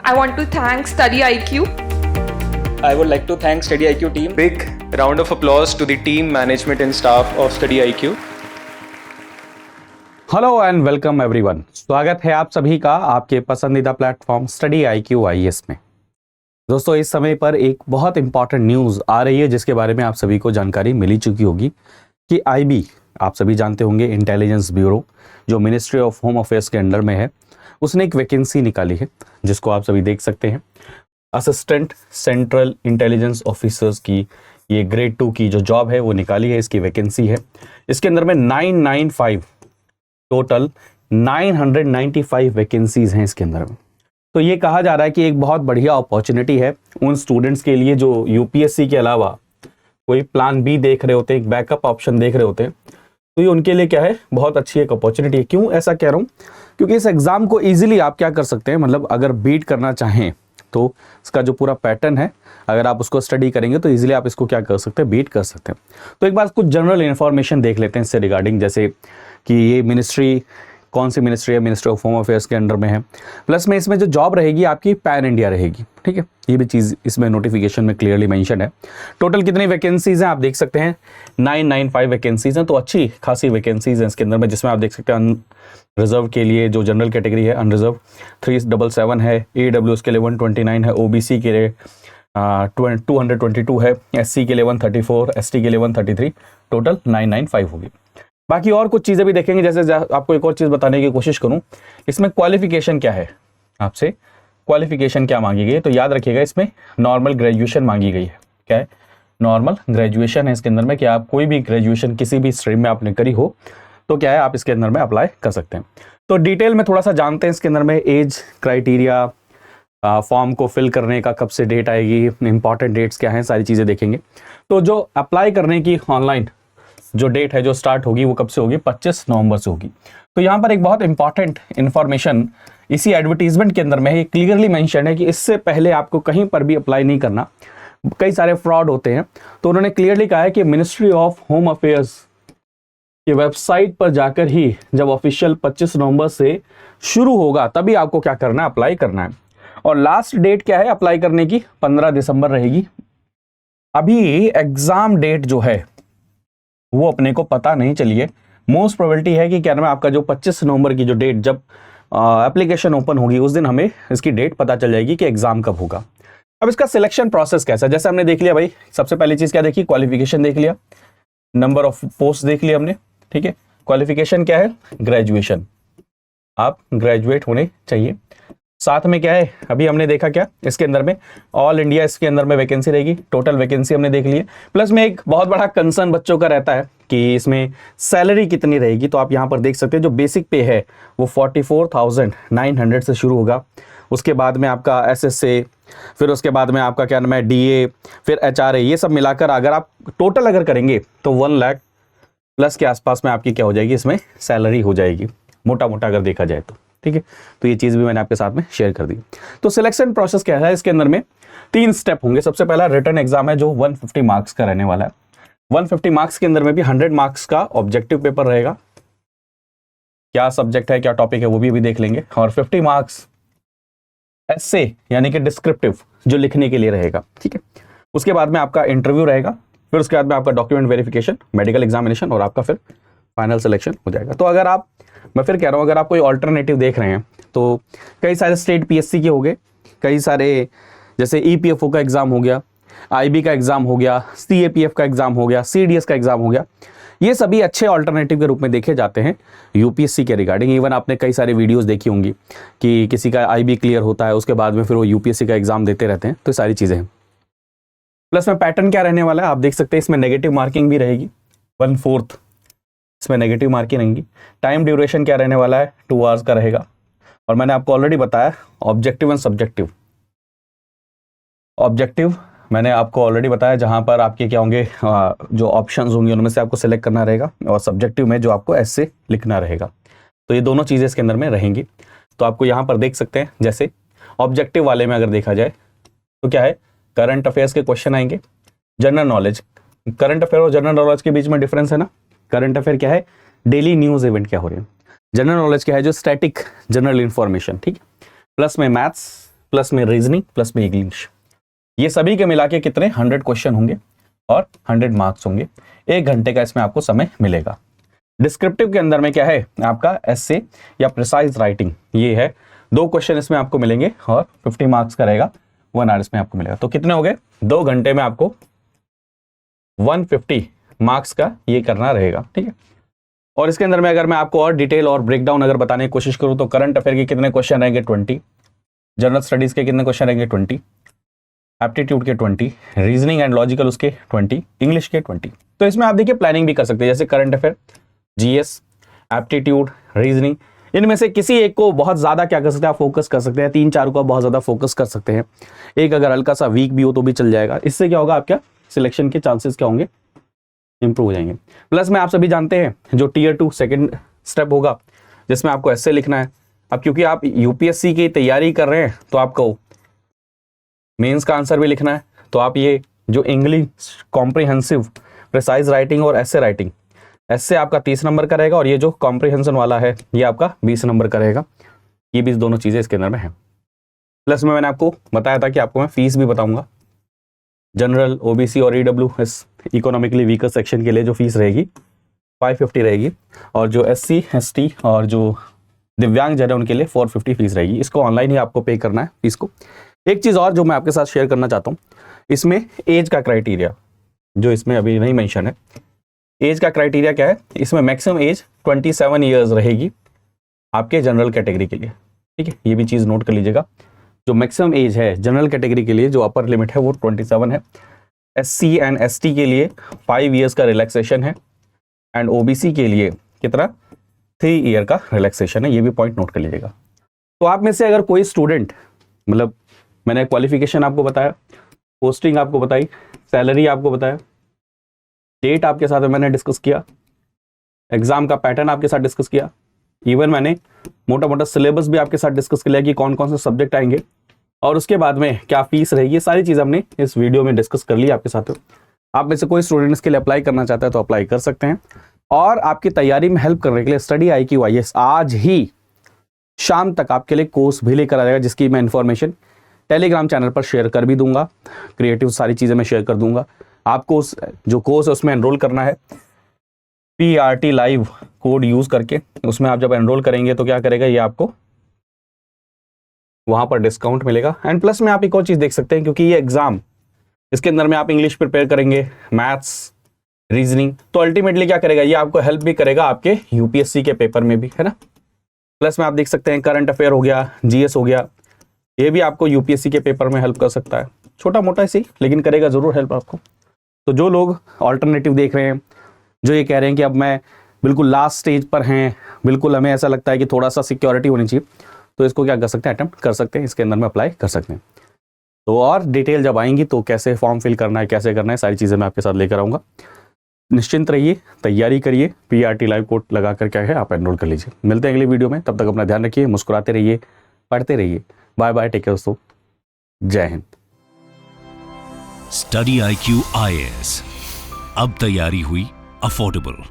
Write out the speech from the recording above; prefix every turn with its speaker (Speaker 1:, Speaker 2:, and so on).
Speaker 1: I want to thank Study IQ.
Speaker 2: I would like to thank Study IQ team.
Speaker 3: Big round of applause to the team, management and staff of Study IQ.
Speaker 4: Hello and welcome everyone. स्वागत है आप सभी का आपके पसंदीदा platform study IQ IAS में। दोस्तों, इस समय पर एक बहुत इंपॉर्टेंट न्यूज़ आ रही है जिसके बारे में आप सभी को जानकारी मिल ही चुकी होगी कि IB, आप सभी जानते होंगे, इंटेलिजेंस ब्यूरो जो मिनिस्ट्री ऑफ होम अफेयर्स के अंडर में है, उसने एक वैकेंसी निकाली है जिसको आप सभी देख सकते हैं। असिस्टेंट सेंट्रल इंटेलिजेंस ऑफिसर्स की ये ग्रेड 2 की जो जॉब है वो निकाली है, इसकी वैकेंसी है। इसके अंदर में 995 टोटल 995 वैकेंसीज हैं इसके अंदर में। तो ये कहा जा रहा है कि एक बहुत बढ़िया अपॉर्चुनिटी है उन स्टूडेंट्स के लिए जो यूपीएससी के अलावा कोई प्लान बी देख रहे होते हैं, एक बैकअप ऑप्शन देख रहे होते हैं, तो ये उनके लिए क्या है, बहुत अच्छी एक अपॉर्चुनिटी है। क्यों ऐसा कह रहा हूँ? क्योंकि इस एग्जाम को ईजिली आप क्या कर सकते हैं, मतलब अगर बीट करना चाहें तो इसका जो पूरा पैटर्न है, अगर आप उसको स्टडी करेंगे तो इजीली आप इसको क्या कर सकते हैं, बीट कर सकते हैं। तो एक बार कुछ जनरल इन्फॉर्मेशन देख लेते हैं इससे रिगार्डिंग, जैसे कि ये मिनिस्ट्री कौन सी मिनिस्ट्री है, मिनिस्ट्री ऑफ होम अफेयर्स के अंडर में है। प्लस में इसमें जो जॉब रहेगी आपकी पैन इंडिया रहेगी, ठीक है। ये भी चीज़ इसमें नोटिफिकेशन में क्लियरली मेंशन है। टोटल कितनी वैकेंसीज हैं आप देख सकते हैं, 995 वैकेंसीज हैं। तो अच्छी खासी वैकेंसीज हैं इसके अंदर में, जिसमें आप देख सकते हैं रिजर्व के लिए जो जनरल कैटेगरी है अनरिजर्व 377 है, AWS के लिए 129 है, OBC के लिए 222 है, SC के लिए 134, ST के लिए 133, टोटल 995 होगी। बाकी और कुछ चीज़ें भी देखेंगे, जैसे आपको एक और चीज़ बताने की कोशिश करूं, इसमें क्वालिफिकेशन क्या है, आपसे क्वालिफिकेशन क्या मांगी गई है। तो याद रखिएगा, इसमें नॉर्मल ग्रेजुएशन मांगी गई है। क्या है? नॉर्मल ग्रेजुएशन है इसके अंदर में, कि आप कोई भी ग्रेजुएशन किसी भी स्ट्रीम में आपने करी हो तो क्या है, आप इसके अंदर में अप्लाई कर सकते हैं। तो डिटेल में थोड़ा सा जानते हैं इसके अंदर में, एज क्राइटेरिया, फॉर्म को फिल करने का कब से डेट आएगी, इंपॉर्टेंट डेट्स क्या हैं, सारी चीज़ें देखेंगे। तो जो अप्लाई करने की ऑनलाइन जो डेट है जो स्टार्ट होगी वो कब से होगी, 25 नवंबर से होगी। तो यहाँ पर एक बहुत इंपॉर्टेंट इंफॉर्मेशन इसी एडवर्टीजमेंट के अंदर में है, क्लियरली मेंशन है कि इससे पहले आपको कहीं पर भी अप्लाई नहीं करना, कई सारे फ्रॉड होते हैं। तो उन्होंने क्लियरली कहा है कि मिनिस्ट्री ऑफ होम अफेयर्स की वेबसाइट पर जाकर ही जब ऑफिशियल 25 नवंबर से शुरू होगा तभी आपको क्या करना है, अप्लाई करना है। और लास्ट डेट क्या है अप्लाई करने की, 15 दिसंबर रहेगी। अभी एग्जाम डेट जो है वो अपने को पता नहीं चली है। मोस्ट प्रोबेबिलिटी है कि क्या नाम है आपका जो 25 नवंबर की जो डेट जब एप्लीकेशन ओपन होगी उस दिन हमें इसकी डेट पता चल जाएगी कि एग्जाम कब होगा। अब इसका सिलेक्शन प्रोसेस कैसा है, जैसे हमने देख लिया भाई, सबसे पहली चीज क्या देखी, क्वालिफिकेशन देख लिया, नंबर ऑफ पोस्ट देख लिया हमने, ठीक है। क्वालिफिकेशन क्या है, ग्रेजुएशन, आप ग्रेजुएट होने चाहिए। साथ में क्या है, अभी हमने देखा क्या इसके अंदर में, ऑल इंडिया इसके अंदर में वैकेंसी रहेगी, टोटल वैकेंसी हमने देख ली है। प्लस में एक बहुत बड़ा कंसर्न बच्चों का रहता है कि इसमें सैलरी कितनी रहेगी। तो आप यहाँ पर देख सकते हैं जो बेसिक पे है वो 44,900 से शुरू होगा। उसके बाद में आपका SSA, फिर उसके बाद में आपका क्या नाम है DA, फिर HRA, ये सब मिलाकर अगर आप टोटल अगर करेंगे तो 1 लाख प्लस के आसपास में आपकी क्या हो जाएगी, इसमें सैलरी हो जाएगी, मोटा मोटा अगर देखा जाए तो, ठीक है। तो ये चीज़ भी मैंने आपके साथ में शेयर कर दी। तो सिलेक्शन प्रोसेस क्या है, इसके अंदर में 3 स्टेप होंगे। सबसे पहला रिटन एग्जाम है जो 150 मार्क्स का रहने वाला है। 150 मार्क्स के अंदर में भी 100 मार्क्स का ऑब्जेक्टिव पेपर रहेगा। क्या सब्जेक्ट है, क्या टॉपिक है, वो भी अभी देख लेंगे। और 50 मार्क्स एसे यानी कि डिस्क्रिप्टिव जो लिखने के लिए रहेगा, ठीक है। उसके बाद में आपका इंटरव्यू रहेगा, फिर उसके बाद में आपका डॉक्यूमेंट वेरिफिकेशन, मेडिकल एग्जामिनेशन और आपका फिर फाइनल सिलेक्शन हो जाएगा। तो अगर आप, मैं फिर कह रहा हूँ, अगर आप कोई ऑल्टरनेटिव देख रहे हैं तो कई सारे स्टेट PSC के हो गए, कई सारे जैसे EPFO का एग्ज़ाम हो गया, IB का एग्ज़ाम हो गया, CAPF का एग्ज़ाम हो गया, CDS का एग्ज़ाम हो गया, ये सभी अच्छे ऑल्टरनेटिव के रूप में देखे जाते हैं UPSC के रिगार्डिंग। इवन आपने कई सारे वीडियोस देखी होंगी कि किसी का IB क्लियर होता है, उसके बाद में फिर वो UPSC का एग्ज़ाम देते रहते हैं। तो सारी चीज़ें हैं। प्लस में पैटर्न क्या रहने वाला है आप देख सकते हैं, इसमें नेगेटिव मार्किंग भी रहेगी, 1/4 इसमें नेगेटिव मार्किंग रहेंगी। टाइम ड्यूरेशन क्या रहने वाला है, 2 आवर्स का रहेगा। और मैंने आपको ऑलरेडी बताया ऑब्जेक्टिव एंड सब्जेक्टिव। ऑब्जेक्टिव मैंने आपको ऑलरेडी बताया, जहां पर आपके क्या होंगे, जो ऑप्शंस होंगे उनमें से आपको सिलेक्ट करना रहेगा, और सब्जेक्टिव में जो आपको ऐसे लिखना रहेगा। तो ये दोनों चीज़ें इसके अंदर में रहेंगी। तो आपको यहाँ पर देख सकते हैं, जैसे ऑब्जेक्टिव वाले में अगर देखा जाए तो क्या है, करंट अफेयर्स के क्वेश्चन आएंगे, जनरल नॉलेज। करंट अफेयर और जनरल नॉलेज के बीच में डिफरेंस है ना। करंट अफेयर क्या है, डेली न्यूज़ इवेंट क्या हो रहे हैं। जनरल नॉलेज क्या है, जो स्टैटिक जनरल इंफॉर्मेशन, ठीक है। प्लस में मैथ्स, प्लस में रीजनिंग, प्लस में इंग्लिश, ये सभी के मिला के कितने 100 क्वेश्चन होंगे और 100 मार्क्स होंगे। 1 घंटे का इसमें आपको समय मिलेगा। डिस्क्रिप्टिव के अंदर में क्या है आपका एसे या प्रिसाइज राइटिंग, ये है 2 क्वेश्चन इसमें आपको मिलेंगे और 50 मार्क्स का रहेगा, 1 आवर इसमें आपको मिलेगा। तो कितने हो गए, 2 घंटे में आपको 150 मार्क्स का ये करना रहेगा, ठीक है। और इसके अंदर में अगर मैं आपको और डिटेल और ब्रेकडाउन अगर बताने की कोशिश करूं तो करंट अफेयर के कितने क्वेश्चन रहेंगे 20, जनरल स्टडीज के कितने क्वेश्चन रहेंगे 20, एप्टीट्यूड के 20, रीजनिंग एंड लॉजिकल उसके 20, इंग्लिश के 20। तो इसमें आप देखिए प्लानिंग भी कर सकते हैं, जैसे current affair, GS, aptitude, reasoning, इनमें से किसी एक को बहुत ज्यादा क्या कर सकते हैं आप फोकस कर सकते हैं, 3-4 को आप बहुत ज्यादा फोकस कर सकते हैं। एक अगर हल्का सा वीक भी हो तो भी चल जाएगा। इससे क्या होगा, आपका सिलेक्शन के चांसेस क्या होंगे, इंप्रूव हो जाएंगे। प्लस में आप सभी जानते हैं जो टीयर 2 सेकंड स्टेप होगा जिसमें आपको एस्से लिखना है। अब क्योंकि आप यूपीएससी की तैयारी कर रहे हैं तो आपको मेंस का आंसर भी लिखना है, तो आप ये जो इंग्लिश कॉम्प्रिहेंसिव, प्रिसाइज राइटिंग और एस्से राइटिंग, एस्से आपका 30 नंबर का रहेगा और ये जो कॉम्प्रिहेंशन वाला है ये आपका 20 नंबर का रहेगा। ये भी दोनों चीजें इसके अंदर में है। प्लस में मैंने आपको बताया था कि आपको मैं फीस भी बताऊंगा। जनरल, ओबीसी और ईडब्ल्यूएस इकोनॉमिकली वीकर सेक्शन के लिए जो फीस रहेगी 550 रहेगी, और जो एससी, एसटी और जो दिव्यांग जन है उनके लिए 450 फीस रहेगी। इसको ऑनलाइन ही आपको पे करना है फीस को। एक चीज़ और जो मैं आपके साथ शेयर करना चाहता हूँ, इसमें एज का क्राइटेरिया जो इसमें अभी नहीं मेंशन है, एज का क्राइटेरिया क्या है, इसमें मैक्सिमम एज 27 ईयर्स रहेगी आपके जनरल कैटेगरी के लिए, ठीक है। ये भी चीज़ नोट कर लीजिएगा, जो मैक्सिमम एज है जनरल कैटेगरी के लिए जो अपर लिमिट है वो 27 है। एससी एंड एसटी के लिए 5 ईयर्स का रिलैक्सेशन है एंड ओबीसी के लिए कितना 3 ईयर का रिलैक्सेशन है। ये भी पॉइंट नोट कर लीजिएगा। तो आप में से अगर कोई स्टूडेंट, मतलब मैंने क्वालिफिकेशन आपको बताया, पोस्टिंग आपको बताई, सैलरी आपको बताया, डेट आपके साथ मैंने डिस्कस किया, एग्जाम का पैटर्न आपके साथ डिस्कस किया, इवन मैंने मोटा मोटा सिलेबस भी आपके साथ डिस्कस कर लिया कि कौन कौन से सब्जेक्ट आएंगे और उसके बाद में क्या फीस रहेगी, सारी चीज़ हमने इस वीडियो में डिस्कस कर ली आपके साथ। आप में से कोई स्टूडेंट इसके लिए अप्लाई करना चाहता है तो अप्लाई कर सकते हैं। और आपकी तैयारी में हेल्प करने के लिए स्टडी IQ IAS आज ही शाम तक आपके लिए कोर्स भी लेकर आ जाएगा, जिसकी मैं इन्फॉर्मेशन टेलीग्राम चैनल पर शेयर कर भी दूंगा। क्रिएटिव सारी चीज़ें मैं शेयर कर दूंगा। आपको जो कोर्स है उसमें एनरोल करना है PRT लाइव कोड यूज़ करके। उसमें आप जब एनरोल करेंगे तो क्या करेगा, ये आपको वहाँ पर डिस्काउंट मिलेगा। एंड प्लस में आप एक और चीज़ देख सकते हैं, क्योंकि ये एग्ज़ाम इसके अंदर में आप इंग्लिश प्रिपेयर करेंगे, मैथ्स, रीजनिंग, तो अल्टीमेटली क्या करेगा, ये आपको हेल्प भी करेगा आपके यूपीएससी के पेपर में भी, है ना। प्लस में आप देख सकते हैं करंट अफेयर हो गया, जीएस हो गया, ये भी आपको यूपीएससी के पेपर में हेल्प कर सकता है, छोटा मोटा ऐसे, लेकिन करेगा ज़रूर हेल्प आपको। तो जो लोग ऑल्टरनेटिव देख रहे हैं, जो ये कह रहे हैं कि अब मैं बिल्कुल लास्ट स्टेज पर हैं, बिल्कुल हमें ऐसा लगता है कि थोड़ा सा सिक्योरिटी होनी चाहिए, तो इसको क्या कर सकते हैं, अटेम्प्ट कर सकते हैं, इसके अंदर में अप्लाई कर सकते हैं। तो और डिटेल जब आएंगी तो कैसे फॉर्म फिल करना है, कैसे करना है, सारी चीज़ें मैं आपके साथ लेकर आऊँगा। निश्चिंत रहिए, तैयारी करिए, PRT लाइव कोड लगा कर क्या है आप एनरोल कर लीजिए। मिलते हैं अगली वीडियो में, तब तक अपना ध्यान रखिए, मुस्कुराते रहिए, पढ़ते रहिए। बाय बाय, टेक केयर दोस्तों, जय हिंद।
Speaker 5: स्टडी IQ IAS, अब तैयारी हुई अफोर्डेबल।